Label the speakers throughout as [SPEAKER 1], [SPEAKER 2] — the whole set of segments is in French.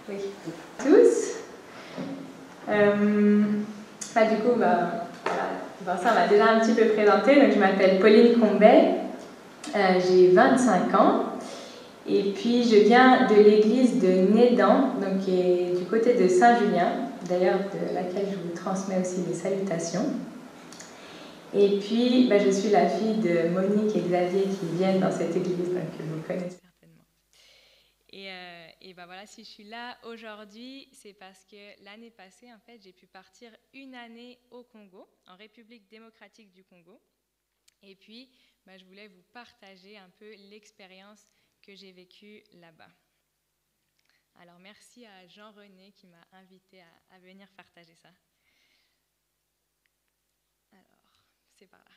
[SPEAKER 1] Oui, tous. Du coup, voilà. Vincent m'a déjà un petit peu présenté. Donc, je m'appelle Pauline Combet, j'ai 25 ans. Et puis, je viens de l'église de Nédan, donc qui est du côté de Saint-Julien, d'ailleurs de laquelle je vous transmets aussi des salutations. Et puis, je suis la fille de Monique et Xavier qui viennent dans cette église, donc que vous connaissez certainement. Et voilà, si je suis là aujourd'hui, c'est parce que l'année passée, en fait, j'ai pu partir une année au Congo, en République démocratique du Congo. Et puis, je voulais vous partager un peu l'expérience que j'ai vécue là-bas. Alors, merci à Jean-René qui m'a invité à venir partager ça. Alors, c'est par là.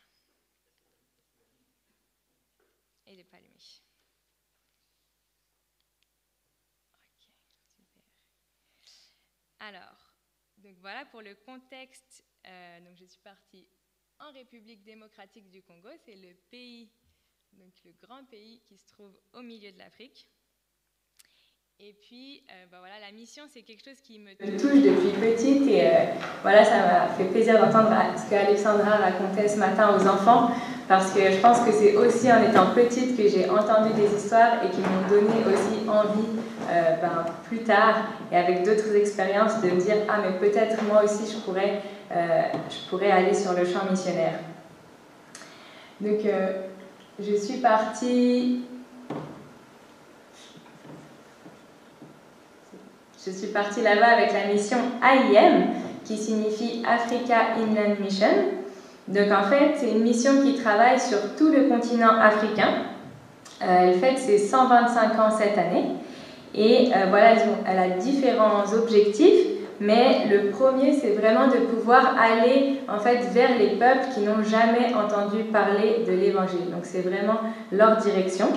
[SPEAKER 1] Et il n'est pas allumé. Ok, super. Alors, donc voilà pour le contexte. Donc je suis partie en République démocratique du Congo. C'est le pays, donc le grand pays qui se trouve au milieu de l'Afrique. Et puis, voilà, la mission, c'est quelque chose qui me touche depuis petite. Et voilà, ça m'a fait plaisir d'entendre ce qu'Alexandra racontait ce matin aux enfants. Parce que je pense que c'est aussi en étant petite que j'ai entendu des histoires et qui m'ont donné aussi envie, plus tard, et avec d'autres expériences, de me dire « Ah, mais peut-être moi aussi, je pourrais aller sur le champ missionnaire. » Donc, je suis partie... Je suis partie là-bas avec la mission AIM, qui signifie Africa Inland Mission. Donc en fait, c'est une mission qui travaille sur tout le continent africain. Elle fête ses 125 ans cette année. Et voilà, elle a différents objectifs, mais le premier, c'est vraiment de pouvoir aller en fait vers les peuples qui n'ont jamais entendu parler de l'Évangile. Donc c'est vraiment leur direction.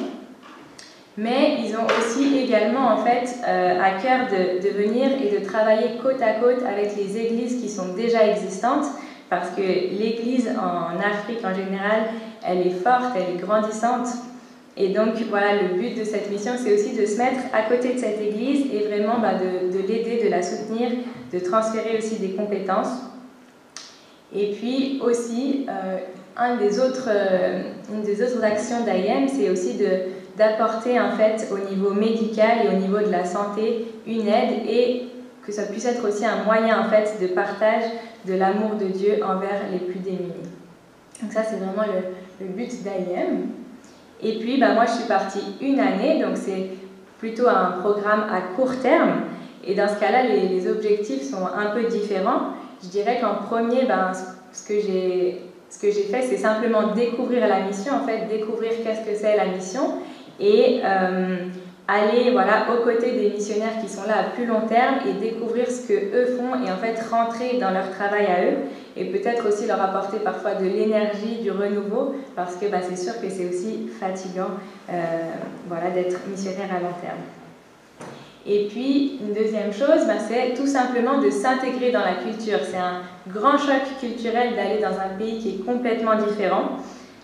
[SPEAKER 1] Mais ils ont aussi également en fait à cœur de venir et de travailler côte à côte avec les églises qui sont déjà existantes, parce que l'église en Afrique en général, elle est forte, elle est grandissante. Et donc voilà, le but de cette mission, c'est aussi de se mettre à côté de cette église et vraiment de l'aider, de la soutenir, de transférer aussi des compétences. Et puis aussi, une des autres actions d'AIM, c'est aussi d'apporter en fait au niveau médical et au niveau de la santé une aide, et que ça puisse être aussi un moyen en fait de partage de l'amour de Dieu envers les plus démunis. Donc ça, c'est vraiment le but d'AIM. Et puis moi je suis partie une année, donc c'est plutôt un programme à court terme, et dans ce cas-là les objectifs sont un peu différents. Je dirais qu'en premier, ce que j'ai fait, c'est simplement découvrir la mission, en fait, découvrir qu'est-ce que c'est la mission, et aller aux côtés des missionnaires qui sont là à plus long terme et découvrir ce qu'eux font et en fait rentrer dans leur travail à eux, et peut-être aussi leur apporter parfois de l'énergie, du renouveau, parce que c'est sûr que c'est aussi fatigant d'être missionnaire à long terme. Et puis, une deuxième chose, c'est tout simplement de s'intégrer dans la culture. C'est un grand choc culturel d'aller dans un pays qui est complètement différent.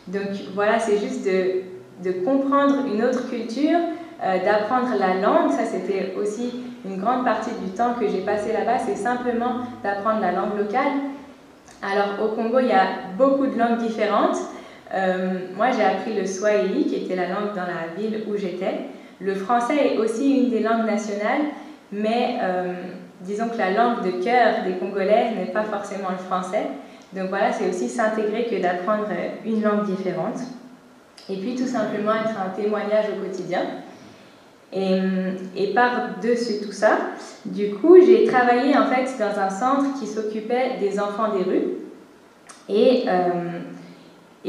[SPEAKER 1] Donc voilà, c'est juste de comprendre une autre culture, d'apprendre la langue. Ça, c'était aussi une grande partie du temps que j'ai passé là-bas, c'est simplement d'apprendre la langue locale. Alors, au Congo, il y a beaucoup de langues différentes. Moi, j'ai appris le Swahili, qui était la langue dans la ville où j'étais. Le français est aussi une des langues nationales, mais disons que la langue de cœur des Congolais n'est pas forcément le français. Donc voilà, c'est aussi s'intégrer que d'apprendre une langue différente. Et puis tout simplement être un témoignage au quotidien. Et par-dessus tout ça, du coup, j'ai travaillé en fait dans un centre qui s'occupait des enfants des rues. Et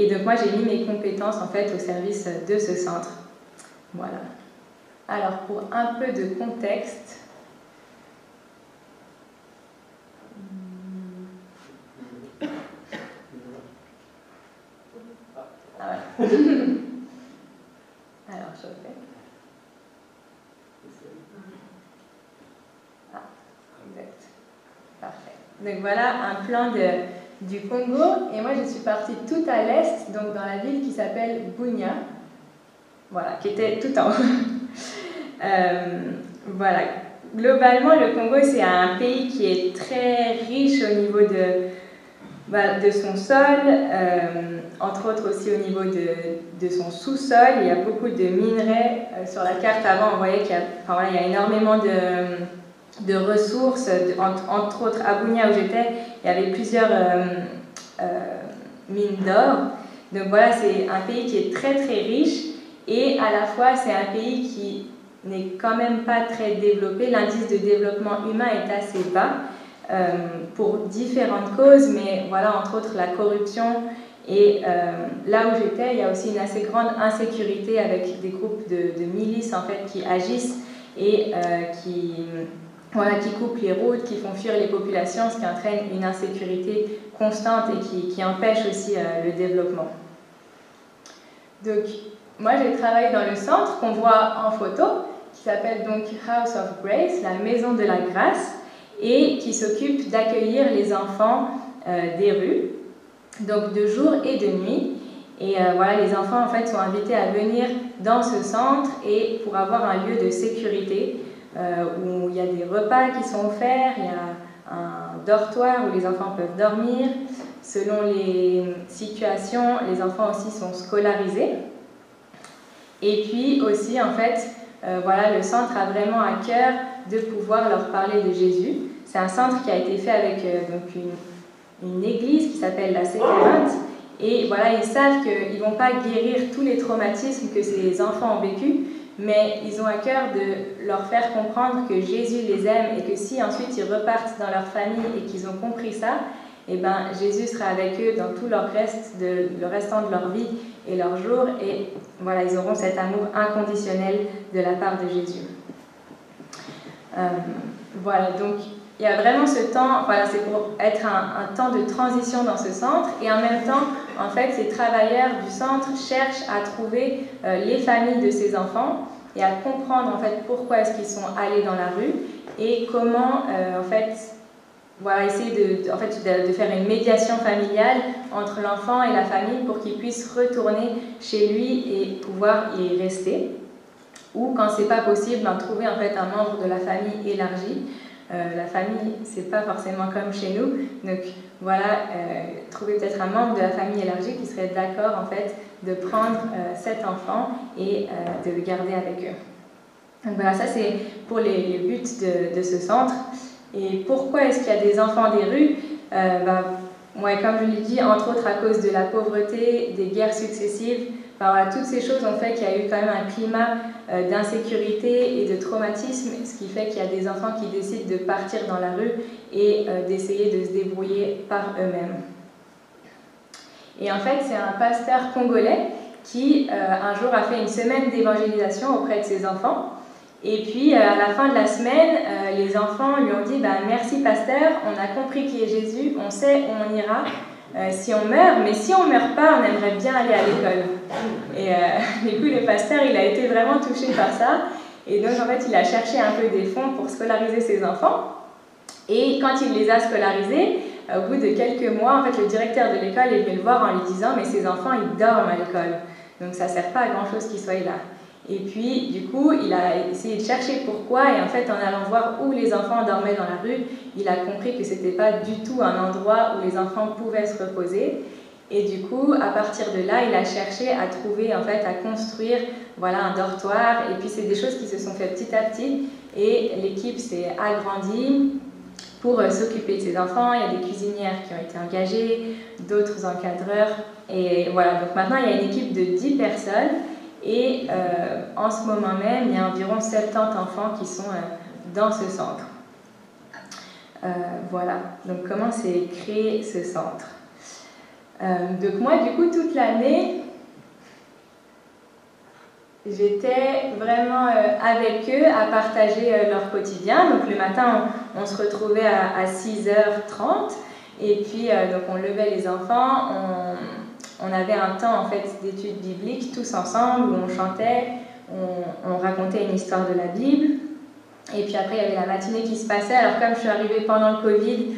[SPEAKER 1] donc moi, j'ai mis mes compétences en fait au service de ce centre. Voilà. Alors, pour un peu de contexte, voilà. Alors, je fais. Exact. Parfait. Donc voilà un plan du Congo. Et moi, je suis partie tout à l'est, donc dans la ville qui s'appelle Bunia. Voilà, qui était tout en haut. Voilà. globalement, le Congo, c'est un pays qui est très riche au niveau de son sol, entre autres aussi au niveau de son sous-sol. Il y a beaucoup de minerais. Sur la carte avant, on voyait qu'il y a, il y a énormément de ressources. Entre autres, à Bunia où j'étais, il y avait plusieurs mines d'or. Donc voilà, c'est un pays qui est très très riche et à la fois c'est un pays qui n'est quand même pas très développé. L'indice de développement humain est assez bas pour différentes causes, mais voilà, entre autres la corruption. Et là où j'étais, il y a aussi une assez grande insécurité avec des groupes de milices en fait, qui agissent et qui coupent les routes, qui font fuir les populations, ce qui entraîne une insécurité constante et qui empêche aussi le développement. Donc, moi j'ai travaillé dans le centre qu'on voit en photo, qui s'appelle donc House of Grace, la maison de la grâce, et qui s'occupe d'accueillir les enfants des rues, donc de jour et de nuit. Et voilà, les enfants en fait sont invités à venir dans ce centre et pour avoir un lieu de sécurité où il y a des repas qui sont offerts, il y a un dortoir où les enfants peuvent dormir. Selon les situations, les enfants aussi sont scolarisés. Et puis aussi, en fait, voilà, le centre a vraiment à cœur de pouvoir leur parler de Jésus. C'est un centre qui a été fait avec donc une église qui s'appelle la Sécurante. Et voilà, ils savent qu'ils ne vont pas guérir tous les traumatismes que ces enfants ont vécus, mais ils ont à cœur de leur faire comprendre que Jésus les aime et que si ensuite ils repartent dans leur famille et qu'ils ont compris ça, eh ben, Jésus sera avec eux dans tout le restant de leur vie et leur jour, et voilà, ils auront cet amour inconditionnel de la part de Jésus. Voilà, donc il y a vraiment ce temps, voilà, c'est pour être un temps de transition dans ce centre, et en même temps, en fait, ces travailleurs du centre cherchent à trouver les familles de ces enfants et à comprendre en fait pourquoi est-ce qu'ils sont allés dans la rue et comment en fait voilà, essayer de faire une médiation familiale entre l'enfant et la famille pour qu'il puisse retourner chez lui et pouvoir y rester. Ou quand c'est pas possible, trouver en fait un membre de la famille élargie. La famille, c'est pas forcément comme chez nous, donc voilà, trouver peut-être un membre de la famille élargie qui serait d'accord en fait de prendre cet enfant et de le garder avec eux. Donc voilà, ça c'est pour les buts de ce centre. Et pourquoi est-ce qu'il y a des enfants des rues comme je l'ai dit, entre autres à cause de la pauvreté, des guerres successives, voilà, toutes ces choses ont fait qu'il y a eu quand même un climat d'insécurité et de traumatisme, ce qui fait qu'il y a des enfants qui décident de partir dans la rue et d'essayer de se débrouiller par eux-mêmes. Et en fait, c'est un pasteur congolais qui un jour a fait une semaine d'évangélisation auprès de ses enfants. Et puis, à la fin de la semaine, les enfants lui ont dit « Merci pasteur, on a compris qui est Jésus, on sait où on ira si on meurt, mais si on ne meurt pas, on aimerait bien aller à l'école. » Et du coup, le pasteur, il a été vraiment touché par ça. Et donc, en fait, il a cherché un peu des fonds pour scolariser ses enfants. Et quand il les a scolarisés, au bout de quelques mois, en fait, le directeur de l'école est venu le voir en lui disant « Mais ces enfants, ils dorment à l'école. Donc, ça ne sert pas à grand-chose qu'ils soient là. » Et puis, du coup, il a essayé de chercher pourquoi, et en fait, en allant voir où les enfants dormaient dans la rue, il a compris que ce n'était pas du tout un endroit où les enfants pouvaient se reposer. Et du coup, à partir de là, il a cherché à trouver, en fait, à construire, voilà, un dortoir. Et puis, c'est des choses qui se sont faites petit à petit, et l'équipe s'est agrandie pour s'occuper de ces enfants. Il y a des cuisinières qui ont été engagées, d'autres encadreurs. Et voilà, donc maintenant, il y a une équipe de 10 personnes. Et en ce moment même, il y a environ 70 enfants qui sont dans ce centre. Voilà, donc comment s'est créé ce centre. Donc moi, du coup, toute l'année, j'étais vraiment avec eux à partager leur quotidien. Donc le matin, on se retrouvait à 6h30 et puis donc on levait les enfants, on avait un temps en fait d'études bibliques tous ensemble où on chantait, on racontait une histoire de la Bible Et puis après, il y avait la matinée qui se passait. Alors comme je suis arrivée pendant le Covid,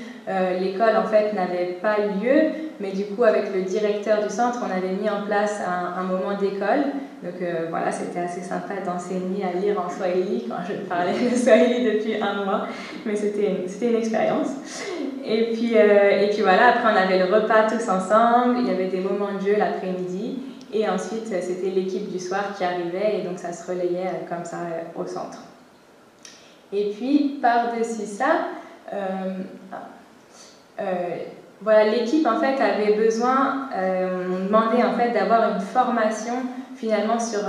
[SPEAKER 1] l'école en fait n'avait pas lieu, mais du coup avec le directeur du centre, on avait mis en place un moment d'école. Donc voilà, c'était assez sympa d'enseigner à lire en swahili quand je parlais le swahili depuis un mois, mais c'était une expérience. Et puis voilà, après on avait le repas tous ensemble, il y avait des moments de jeu l'après-midi, et ensuite c'était l'équipe du soir qui arrivait, et donc ça se relayait comme ça au centre. Et puis par-dessus ça, voilà, l'équipe en fait avait besoin, on demandait en fait d'avoir une formation finalement sur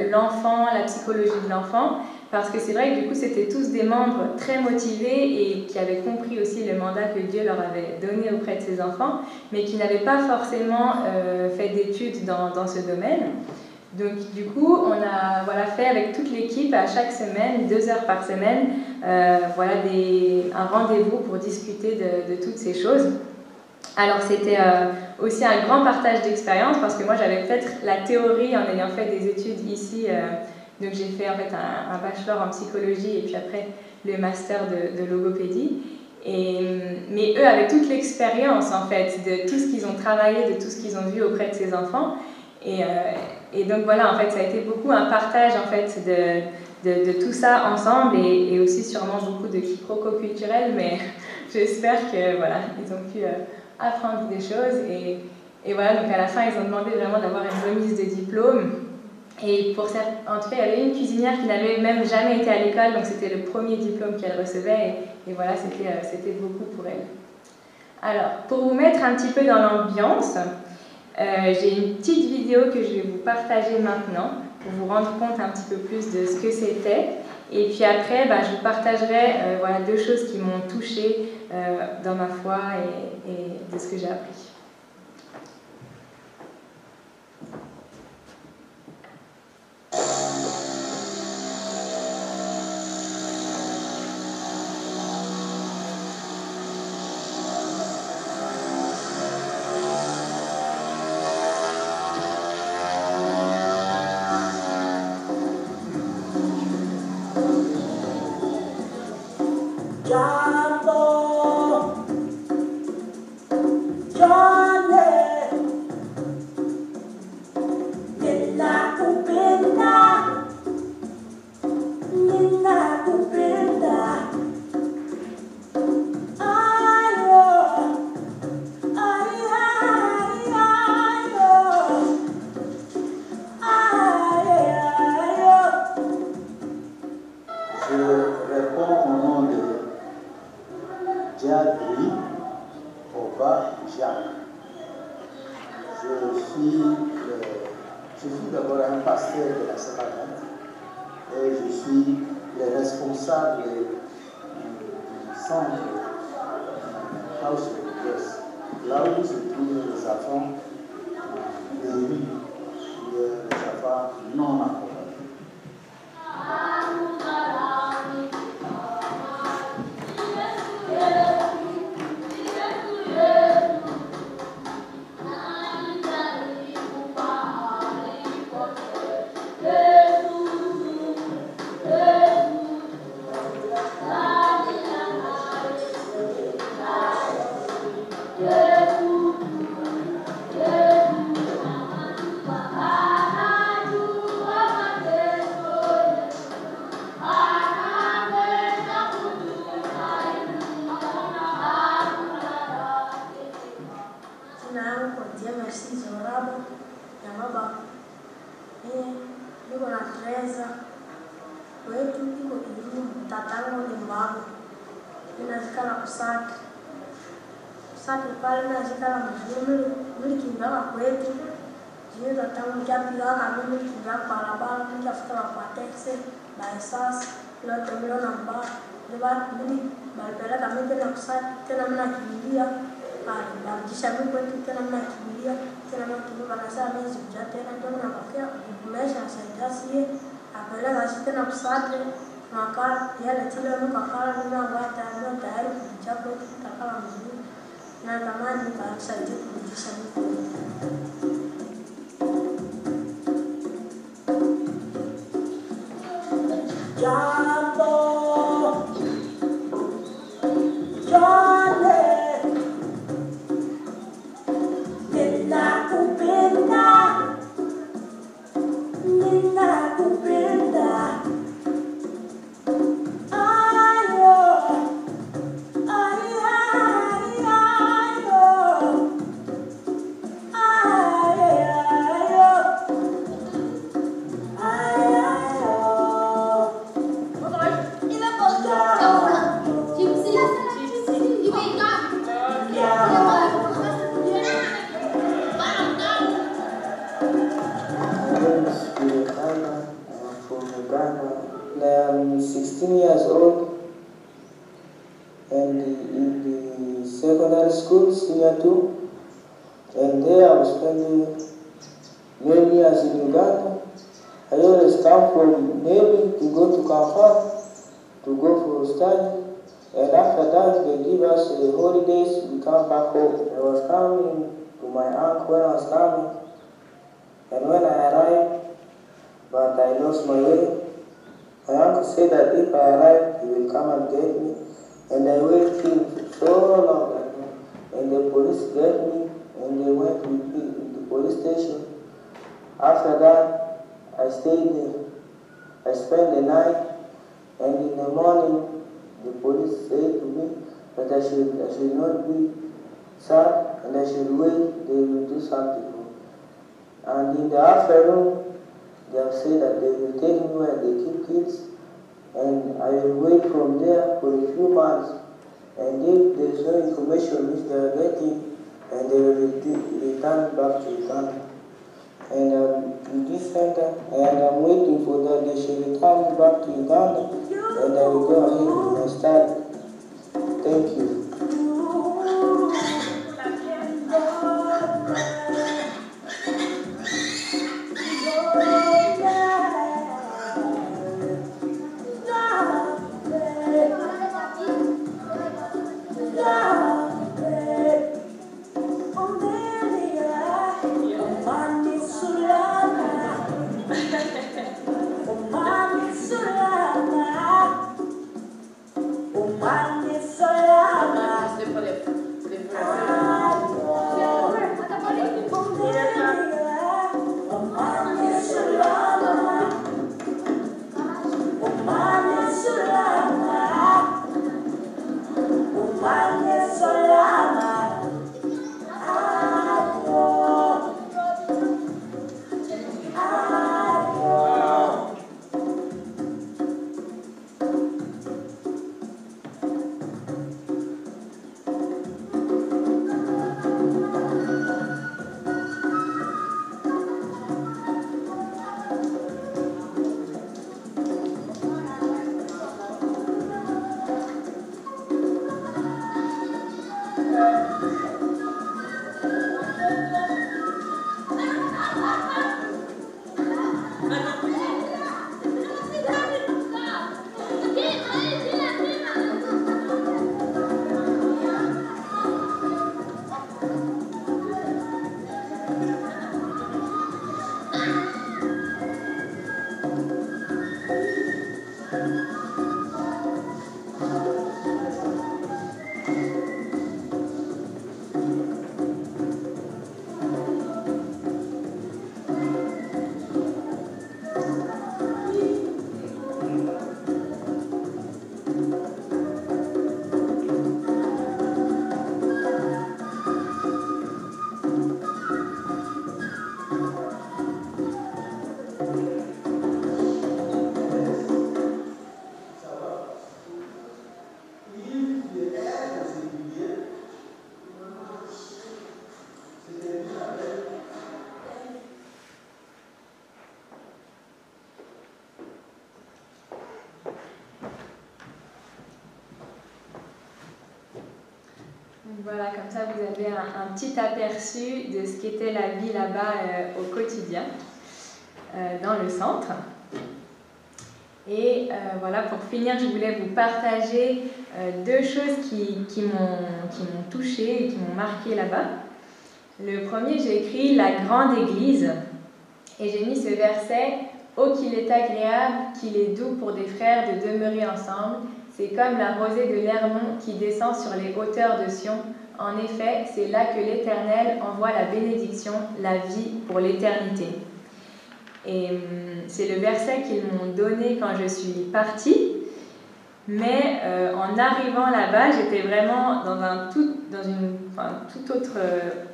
[SPEAKER 1] l'enfant, la psychologie de l'enfant, parce que c'est vrai que du coup c'était tous des membres très motivés et qui avaient compris aussi le mandat que Dieu leur avait donné auprès de ses enfants, mais qui n'avaient pas forcément fait d'études dans ce domaine. Donc du coup, on a fait avec toute l'équipe à chaque semaine, 2 heures par semaine, un rendez-vous pour discuter de toutes ces choses. Alors c'était aussi un grand partage d'expérience parce que moi j'avais peut-être la théorie en ayant fait des études ici, donc j'ai fait en fait un bachelor en psychologie et puis après le master de logopédie. Mais eux avaient toute l'expérience en fait de tout ce qu'ils ont travaillé, de tout ce qu'ils ont vu auprès de ces enfants. Et donc voilà, en fait, ça a été beaucoup un partage en fait de tout ça ensemble et aussi sûrement beaucoup de quiproquos culturels, mais j'espère que voilà, ils ont pu apprendre des choses et voilà, donc à la fin, ils ont demandé vraiment d'avoir une remise de diplôme. Et en tout cas, il y avait une cuisinière qui n'avait même jamais été à l'école, donc c'était le premier diplôme qu'elle recevait et voilà, c'était beaucoup pour elle. Alors, pour vous mettre un petit peu dans l'ambiance, j'ai une petite vidéo que je vais vous partager maintenant pour vous rendre compte un petit peu plus de ce que c'était. Et puis après, je vous partagerai 2 choses qui m'ont touchée dans ma foi et de ce que j'ai appris.
[SPEAKER 2] Je suis d'abord un pasteur de la Séparate et je suis le responsable du centre House of Yes, là où se trouvent les enfants de rue, les enfants non accompagnés.
[SPEAKER 3] and in the secondary school, senior 2. And there I was spending many years in Uganda. I always come from Navy to go to Kampala to go for study. And after that, they give us holidays, we come back home. I was coming to my uncle when I was coming. And when I arrived, but I lost my way. My uncle said that if I arrive, he will come and get me. And I waited so long. And the police get me, and they went with me to the police station. After that, I stayed there. I spent the night, and in the morning, the police said to me that I should not be sad, and I should wait, they will do something. And in the afternoon, they have said that they will take me where they keep kids, and I will wait from there for a few months. And if there is no information which they are getting, and they will return back to Uganda. And in this center, and I'm waiting for that they should return me back to Uganda, and I will go ahead with my study. Thank you.
[SPEAKER 1] Voilà, comme ça vous avez un petit aperçu de ce qu'était la vie là-bas au quotidien, dans le centre. Et voilà, pour finir, je voulais vous partager deux choses qui m'ont touchée et qui m'ont marquée là-bas. Le premier, j'ai écrit « La grande église » et j'ai mis ce verset « Oh, qu'il est agréable, qu'il est doux pour des frères de demeurer ensemble. C'est comme la rosée de l'Hermon qui descend sur les hauteurs de Sion. En effet, c'est là que l'Éternel envoie la bénédiction, la vie pour l'éternité. » Et c'est le verset qu'ils m'ont donné quand je suis partie. Mais en arrivant là-bas, j'étais vraiment dans une toute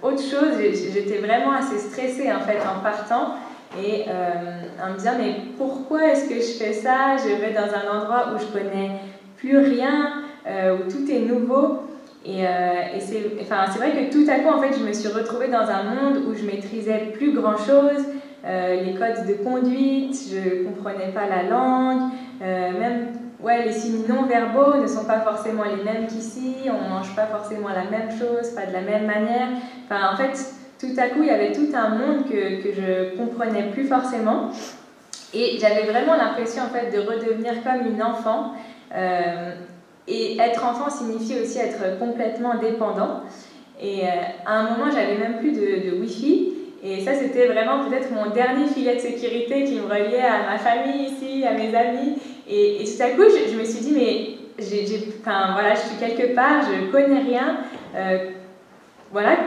[SPEAKER 1] autre chose. J'étais vraiment assez stressée en fait en partant et en me disant mais pourquoi est-ce que je fais ça? Je vais dans un endroit où je connais plus rien, où tout est nouveau. Et c'est vrai que tout à coup en fait je me suis retrouvée dans un monde où je maîtrisais plus grand-chose. Les codes de conduite, je ne comprenais pas la langue, même ouais, les signes non-verbaux ne sont pas forcément les mêmes qu'ici, on ne mange pas forcément la même chose, pas de la même manière. Enfin, en fait, tout à coup, il y avait tout un monde que je comprenais plus forcément. Et j'avais vraiment l'impression, en fait, de redevenir comme une enfant. Et être enfant signifie aussi être complètement dépendant. Et à un moment, j'avais même plus de Wi-Fi. Et ça, c'était vraiment peut-être mon dernier filet de sécurité qui me reliait à ma famille ici, à mes amis. Et tout à coup, je me suis dit, mais voilà, je suis quelque part, je connais rien. Voilà,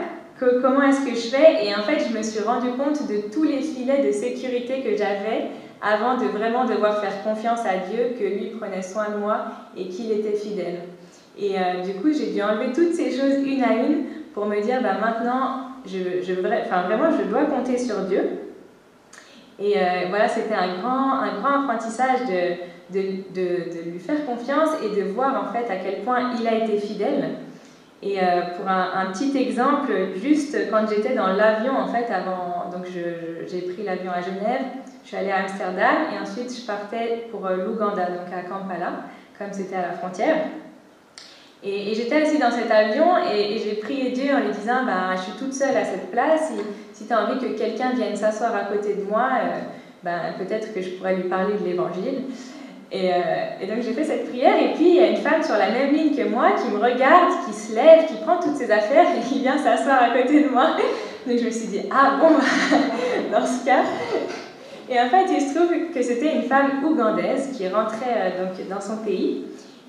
[SPEAKER 1] comment est-ce que je fais? Et en fait, je me suis rendu compte de tous les filets de sécurité que j'avais avant de vraiment devoir faire confiance à Dieu, que lui prenait soin de moi et qu'il était fidèle. Et du coup, j'ai dû enlever toutes ces choses une à une pour me dire, maintenant, vraiment, je dois compter sur Dieu. Et voilà, c'était un grand apprentissage de lui faire confiance et de voir en fait à quel point il a été fidèle. Et pour un petit exemple, juste quand j'étais dans l'avion, en fait, avant, donc j'ai pris l'avion à Genève, je suis allée à Amsterdam et ensuite je partais pour l'Ouganda, donc à Kampala, comme c'était à la frontière. Et j'étais assise dans cet avion et j'ai prié Dieu en lui disant, je suis toute seule à cette place, si tu as envie que quelqu'un vienne s'asseoir à côté de moi, peut-être que je pourrais lui parler de l'évangile. Et donc j'ai fait cette prière et puis il y a une femme sur la même ligne que moi qui me regarde, qui se lève, qui prend toutes ses affaires et qui vient s'asseoir à côté de moi. Donc je me suis dit, dans ce cas. Et en fait, il se trouve que c'était une femme ougandaise qui rentrait donc dans son pays.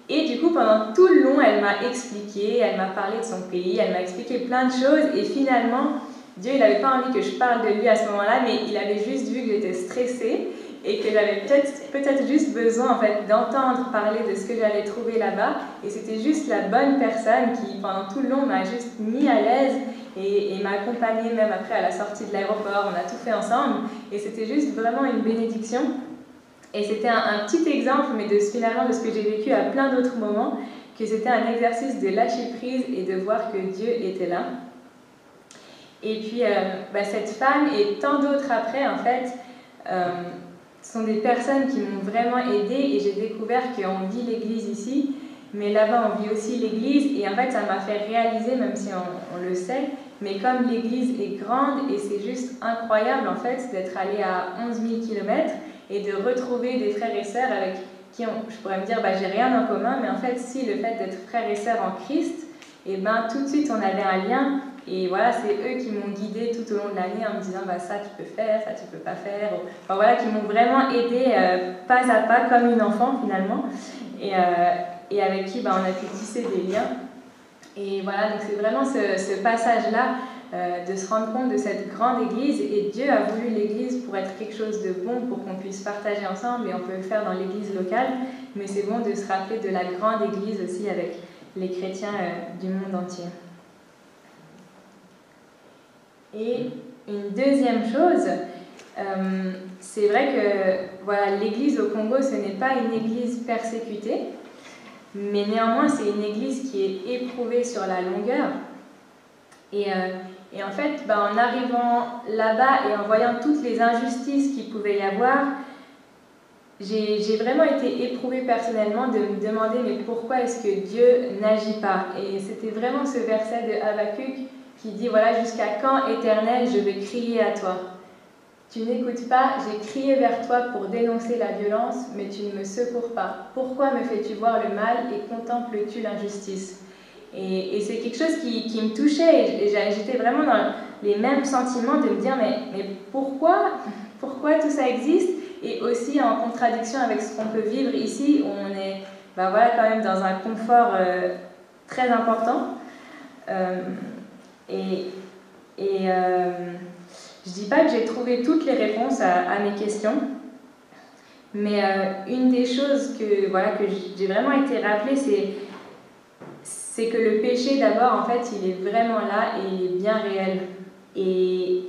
[SPEAKER 1] Et du coup, pendant tout le long, elle m'a expliqué, elle m'a parlé de son pays, elle m'a expliqué plein de choses. Et finalement, Dieu, il n'avait pas envie que je parle de lui à ce moment-là, mais il avait juste vu que j'étais stressée et que j'avais peut-être juste besoin en fait, d'entendre parler de ce que j'allais trouver là-bas. Et c'était juste la bonne personne qui, pendant tout le long, m'a juste mis à l'aise et m'a accompagnée même après à la sortie de l'aéroport. On a tout fait ensemble et c'était juste vraiment une bénédiction. Et c'était un petit exemple, mais finalement de ce que j'ai vécu à plein d'autres moments, que c'était un exercice de lâcher prise et de voir que Dieu était là. Et puis, cette femme et tant d'autres après, en fait, sont des personnes qui m'ont vraiment aidée et j'ai découvert qu'on vit l'Église ici, mais là-bas on vit aussi l'Église et en fait ça m'a fait réaliser, même si on le sait, mais comme l'Église est grande et c'est juste incroyable en fait d'être allé à 11 000 km et de retrouver des frères et sœurs avec qui je pourrais me dire j'ai rien en commun, mais en fait si le fait d'être frères et sœurs en Christ, et tout de suite on avait un lien. Et voilà, c'est eux qui m'ont guidée tout au long de l'année en me disant ça tu peux faire, ça tu peux pas faire. Enfin voilà, qui m'ont vraiment aidée pas à pas comme une enfant finalement. Et avec qui on a pu tisser des liens. Et voilà, donc c'est vraiment ce passage-là de se rendre compte de cette grande église. Et Dieu a voulu l'église pour être quelque chose de bon, pour qu'on puisse partager ensemble. Et on peut le faire dans l'église locale. Mais c'est bon de se rappeler de la grande église aussi avec les chrétiens du monde entier. Et une deuxième chose, c'est vrai que l'église au Congo, ce n'est pas une église persécutée, mais néanmoins c'est une église qui est éprouvée sur la longueur. Et en fait, en arrivant là-bas et en voyant toutes les injustices qu'il pouvait y avoir, j'ai vraiment été éprouvée personnellement de me demander mais pourquoi est-ce que Dieu n'agit pas? Et c'était vraiment ce verset de Habakkuk qui dit jusqu'à quand, Éternel, je vais crier à toi? Tu n'écoutes pas, j'ai crié vers toi pour dénoncer la violence, mais tu ne me secours pas. Pourquoi me fais-tu voir le mal et contemples-tu l'injustice? Et c'est quelque chose qui me touchait et j'étais vraiment dans les mêmes sentiments de me dire mais pourquoi tout ça existe? Et aussi en contradiction avec ce qu'on peut vivre ici où on est quand même dans un confort très important. Je dis pas que j'ai trouvé toutes les réponses à mes questions, mais une des choses que j'ai vraiment été rappelée, c'est que le péché d'abord, en fait, il est vraiment là et il est bien réel. Et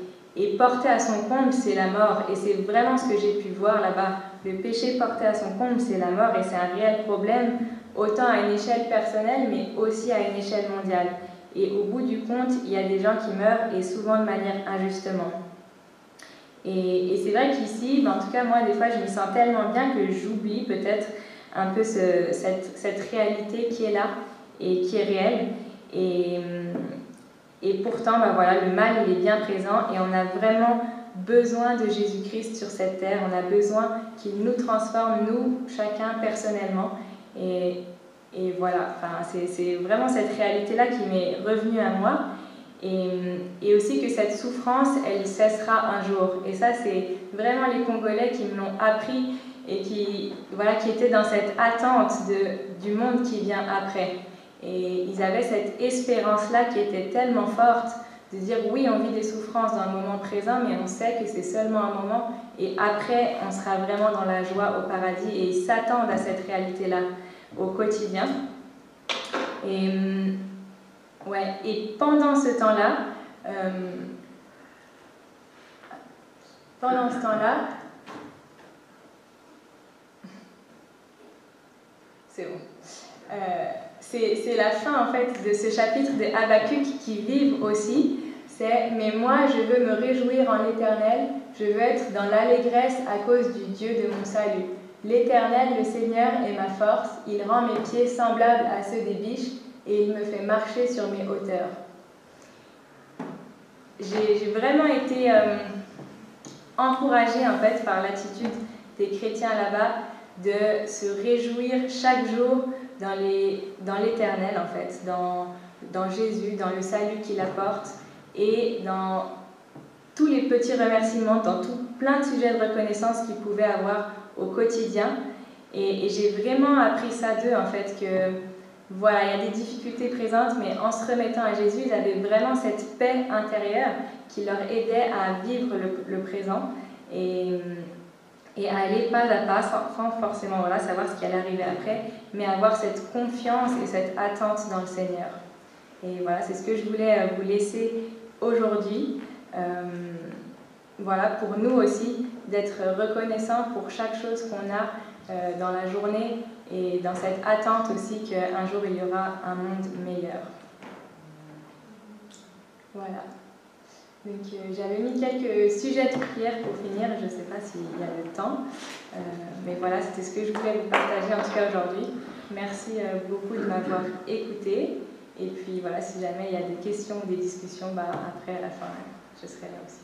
[SPEAKER 1] porté à son comble, c'est la mort. Et c'est vraiment ce que j'ai pu voir là-bas. Le péché porté à son comble, c'est la mort et c'est un réel problème, autant à une échelle personnelle, mais aussi à une échelle mondiale. Et au bout du compte, il y a des gens qui meurent et souvent de manière injustement. Et c'est vrai qu'ici, en tout cas moi des fois je me sens tellement bien que j'oublie peut-être un peu cette réalité qui est là et qui est réelle. Et pourtant, voilà, le mal, il est bien présent et on a vraiment besoin de Jésus-Christ sur cette terre. On a besoin qu'il nous transforme, nous, chacun, personnellement. Et voilà, c'est vraiment cette réalité-là qui m'est revenue à moi. Et aussi que cette souffrance, elle cessera un jour. Et ça, c'est vraiment les Congolais qui me l'ont appris et qui étaient dans cette attente du monde qui vient après. Et ils avaient cette espérance-là qui était tellement forte de dire oui, on vit des souffrances dans le moment présent, mais on sait que c'est seulement un moment et après, on sera vraiment dans la joie au paradis. Et ils s'attendent à cette réalité-là au quotidien. Et pendant ce temps-là, c'est bon. C'est la fin en fait de ce chapitre de Habakkuk qui vivent aussi. C'est « Mais moi, je veux me réjouir en l'Éternel, je veux être dans l'allégresse à cause du Dieu de mon salut. L'Éternel, le Seigneur, est ma force, il rend mes pieds semblables à ceux des biches et il me fait marcher sur mes hauteurs. » J'ai vraiment été encouragée en fait par l'attitude des chrétiens là-bas de se réjouir chaque jour dans l'Éternel en fait, dans Jésus, dans le salut qu'il apporte et dans tous les petits remerciements, dans plein de sujets de reconnaissance qu'ils pouvaient avoir au quotidien. Et j'ai vraiment appris ça d'eux en fait, que voilà, il y a des difficultés présentes, mais en se remettant à Jésus, ils avaient vraiment cette paix intérieure qui leur aidait à vivre le présent et à aller pas à pas, sans forcément savoir ce qui allait arriver après, mais avoir cette confiance et cette attente dans le Seigneur. Et voilà, c'est ce que je voulais vous laisser aujourd'hui. Voilà, pour nous aussi, d'être reconnaissants pour chaque chose qu'on a dans la journée et dans cette attente aussi qu'un jour il y aura un monde meilleur. Voilà. Donc j'avais mis quelques sujets de prière pour finir, je ne sais pas s'il y a le temps, mais voilà, c'était ce que je voulais vous partager en tout cas aujourd'hui. Merci beaucoup de m'avoir écouté, et puis voilà, si jamais il y a des questions ou des discussions, après à la fin, je serai là aussi.